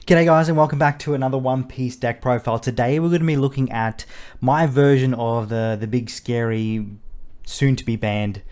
G'day guys and welcome back to another One Piece deck profile. Today we're going to be looking at my version of the big scary soon to be banned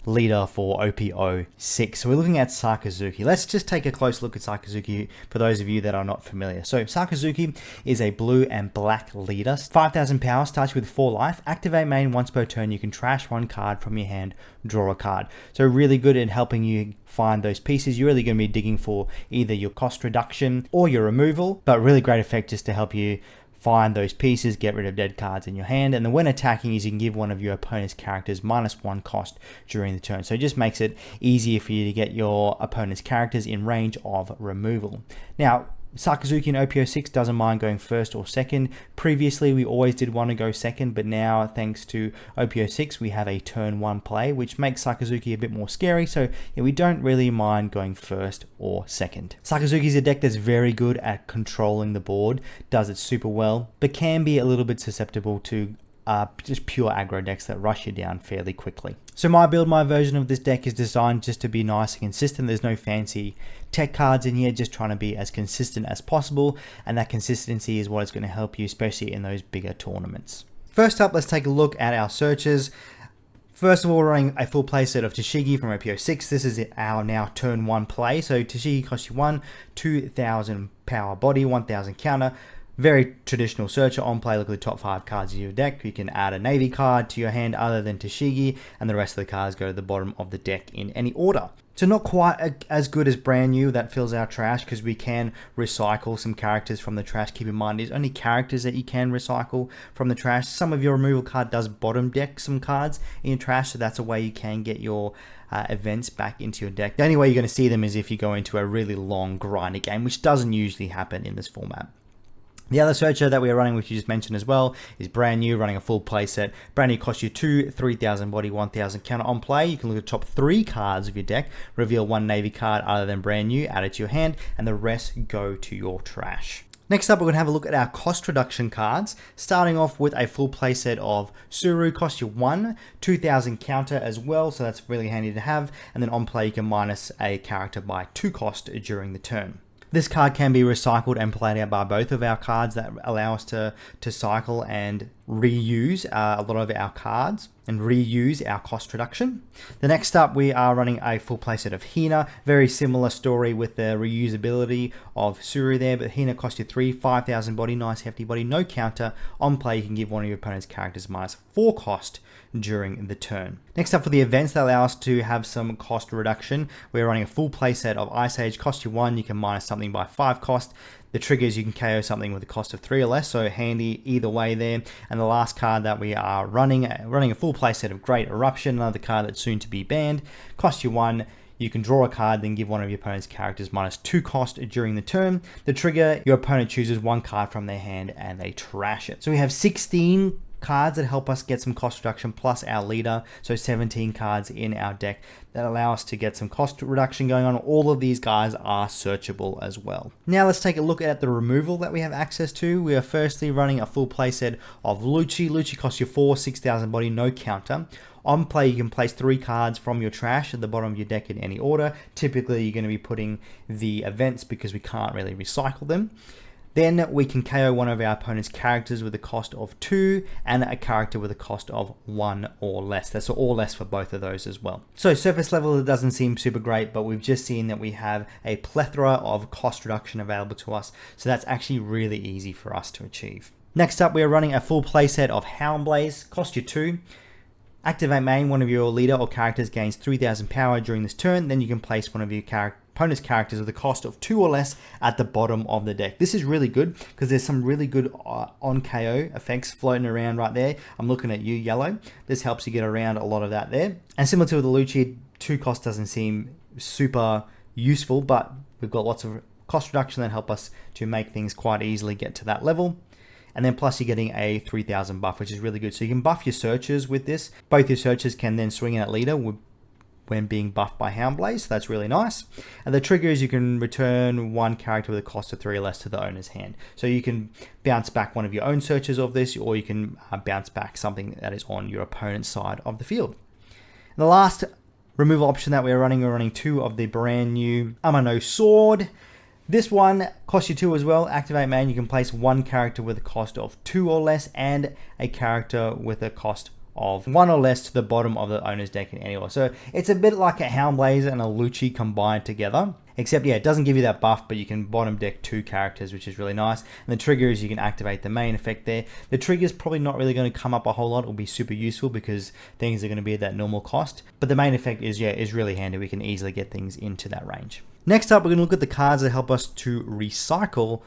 leader for OP06. So we're looking at Sakazuki. Let's just take a close look at Sakazuki for those of you that are not familiar. So Sakazuki is a blue and black leader. 5,000 power, starts with 4 life. Activate main once per turn. You can trash 1 card from your hand, draw a card. So really good in helping you find those pieces. You're really going to be digging for either your cost reduction or your removal, but really great effect just to help you find those pieces, get rid of dead cards in your hand. And then when attacking is you can give one of your opponent's characters -1 cost during the turn. So it just makes it easier for you to get your opponent's characters in range of removal. Now, Sakazuki in OP06 doesn't mind going first or second. Previously, we always did want to go second, but now, thanks to OP06, we have a turn 1 play, which makes Sakazuki a bit more scary, so yeah, we don't really mind going first or second. Sakazuki is a deck that's very good at controlling the board, does it super well, but can be a little bit susceptible to just pure aggro decks that rush you down fairly quickly. So my version of this deck is designed just to be nice and consistent. There's no fancy tech cards in here, just trying to be as consistent as possible, and that consistency is what is going to help you, especially in those bigger tournaments. First up, let's take a look at our searches. First of all, we're running a full playset of Tashigi from OP06. This is our now turn 1 play. So Tashigi costs you 1, 2,000 power body, 1,000 counter. Very traditional searcher. On play, look at the top 5 cards of your deck. You can add a navy card to your hand other than Tashigi, and the rest of the cards go to the bottom of the deck in any order. So not quite as good as brand new. That fills our trash because we can recycle some characters from the trash. Keep in mind, there's only characters that you can recycle from the trash. Some of your removal card does bottom deck some cards in your trash, so that's a way you can get your events back into your deck. The only way you're going to see them is if you go into a really long grindy game, which doesn't usually happen in this format. The other searcher that we are running, which you just mentioned as well, is brand new, running a full playset. Brand new costs you 2, 3,000 body, 1,000 counter. On play, you can look at the top 3 cards of your deck, reveal 1 navy card other than brand new, add it to your hand, and the rest go to your trash. Next up, we're going to have a look at our cost reduction cards, starting off with a full playset of Suru. Costs you 1, 2,000 counter as well, so that's really handy to have. And then on play, you can minus a character by 2 cost during the turn. This card can be recycled and played out by both of our cards that allow us to cycle and reuse a lot of our cards and reuse our cost reduction. The next up, we are running a full playset of Hina. Very similar story with the reusability of Suru there, but Hina costs you 3, 5,000 body, nice hefty body, no counter. On play, you can give one of your opponent's characters -4 cost during the turn. Next up, for the events that allow us to have some cost reduction, we're running a full playset of Ice Age. Cost you 1, you can minus something by 5 cost. The triggers, you can KO something with a cost of 3 or less, so handy either way there. And the last card that we are running a full playset of Great Eruption, another card that's soon to be banned. Cost you 1, you can draw a card, then give one of your opponent's characters -2 cost during the turn. The trigger, your opponent chooses 1 card from their hand and they trash it. So we have 16 cards that help us get some cost reduction plus our leader, so 17 cards in our deck that allow us to get some cost reduction going on. All of these guys are searchable as well. Now let's take a look at the removal that we have access to. We are firstly running a full playset of Lucci. Lucci costs you 4, 6,000 body, no counter. On play, you can place 3 cards from your trash at the bottom of your deck in any order. Typically, you're going to be putting the events because we can't really recycle them. Then we can KO one of our opponent's characters with a cost of 2 and a character with a cost of 1 or less. That's or less for both of those as well. So surface level, it doesn't seem super great, but we've just seen that we have a plethora of cost reduction available to us. So that's actually really easy for us to achieve. Next up, we are running a full playset of Houndblaze. Cost you 2. Activate main, one of your leader or characters gains 3,000 power during this turn. Then you can place one of your opponent's characters with a cost of 2 or less at the bottom of the deck. This is really good because there's some really good on KO effects floating around right there. I'm looking at you, yellow. This helps you get around a lot of that there. And similar to the Lucci, 2 cost doesn't seem super useful, but we've got lots of cost reduction that help us to make things quite easily get to that level. And then plus you're getting a 3,000 buff, which is really good. So you can buff your searchers with this. Both your searchers can then swing in at leader when being buffed by Houndblaze, so that's really nice. And the trigger is you can return 1 character with a cost of 3 or less to the owner's hand. So you can bounce back one of your own searchers of this, or you can bounce back something that is on your opponent's side of the field. And the last removal option that we're running 2 of the brand new Amano Sword. This one costs you 2 as well. Activate main, you can place one character with a cost of 2 or less and a character with a cost of 1 or less to the bottom of the owner's deck in any order. So it's a bit like a Houndblazer and a Lucci combined together. Except, yeah, it doesn't give you that buff, but you can bottom deck 2 characters, which is really nice. And the trigger is you can activate the main effect there. The trigger is probably not really going to come up a whole lot. It will be super useful because things are going to be at that normal cost. But the main effect is, yeah, is really handy. We can easily get things into that range. Next up, we're going to look at the cards that help us to recycle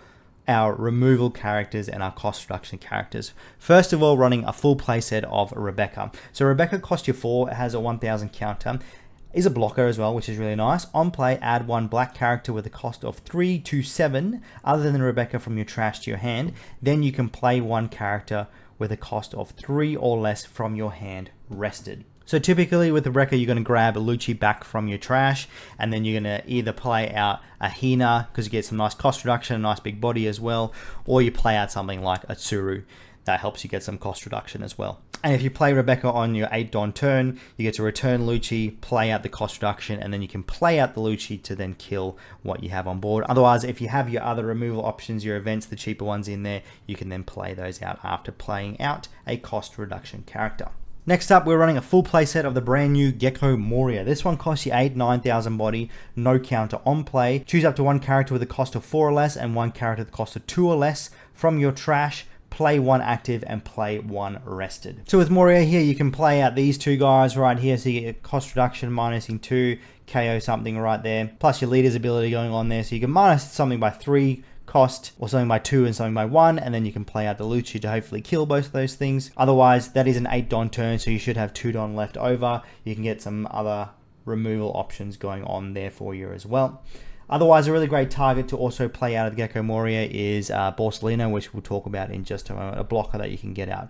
our removal characters and our cost reduction characters. First of all, running a full playset of Rebecca. So Rebecca costs you 4, it has a 1000 counter, is a blocker as well, which is really nice. On play, add 1 black character with a cost of 3 to 7, other than Rebecca, from your trash to your hand. Then you can play 1 character with a cost of 3 or less from your hand rested. So typically with Rebecca, you're going to grab a Lucci back from your trash, and then you're going to either play out a Hina, because you get some nice cost reduction, a nice big body as well, or you play out something like a Tsuru. That helps you get some cost reduction as well. And if you play Rebecca on your 8 Don turn, you get to return Lucci, play out the cost reduction, and then you can play out the Lucci to then kill what you have on board. Otherwise, if you have your other removal options, your events, the cheaper ones in there, you can then play those out after playing out a cost reduction character. Next up, we're running a full playset of the brand new Gecko Moria. This one costs you 8, 9000 body, no counter on play. Choose up to 1 character with a cost of 4 or less and 1 character with a cost of 2 or less from your trash. Play 1 active and play 1 rested. So with Moria here, you can play out these 2 guys right here. So you get cost reduction, minusing 2, KO something right there. Plus your leader's ability going on there. So you can minus something by 3 cost, or something by 2 and something by 1, and then you can play out the Lucci to hopefully kill both of those things. Otherwise, that is an 8 Don turn, so you should have 2 Don left over. You can get some other removal options going on there for you as well. Otherwise, a really great target to also play out of the Gecko Moria is Borsalino, which we'll talk about in just a moment, a blocker that you can get out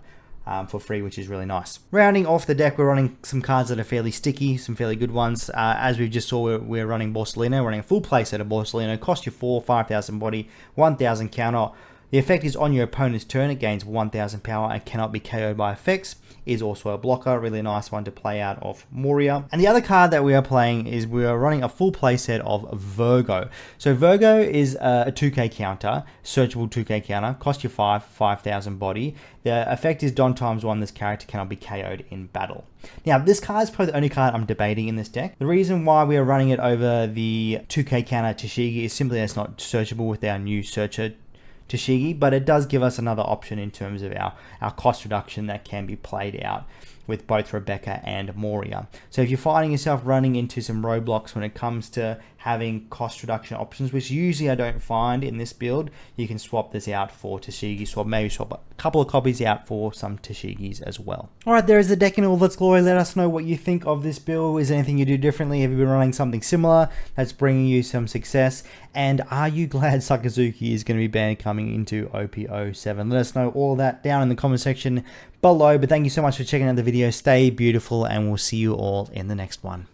for free, which is really nice. Rounding off the deck, we're running some cards that are fairly sticky, some fairly good ones. As we just saw, we're running Borsalino, running a full playset of Borsalino. Cost you 4, 5000 body, 1000 counter. The effect is on your opponent's turn. It gains 1000 power and cannot be KO'd by effects. Is also a blocker, really nice one to play out of Moria. And the other card that we are playing is we are running a full playset of Virgo. So Virgo is a 2k counter, searchable 2k counter, cost you 5, 5000 body. The effect is Don times 1, this character cannot be KO'd in battle. Now this card is probably the only card I'm debating in this deck. The reason why we are running it over the 2k counter Tashigi is simply that it's not searchable with our new searcher Tashigi, but it does give us another option in terms of our cost reduction that can be played out with both Rebecca and Moria. So if you're finding yourself running into some roadblocks when it comes to having cost reduction options, which usually I don't find in this build, you can swap this out for Tashigi. Maybe swap a couple of copies out for some Tashigis as well. Alright, there is the deck in all its glory. Let us know what you think of this build. Is there anything you do differently? Have you been running something similar that's bringing you some success? And are you glad Sakazuki is going to be banned coming into OP07? Let us know all that down in the comment section below. But thank you so much for checking out the video. Stay beautiful, and we'll see you all in the next one.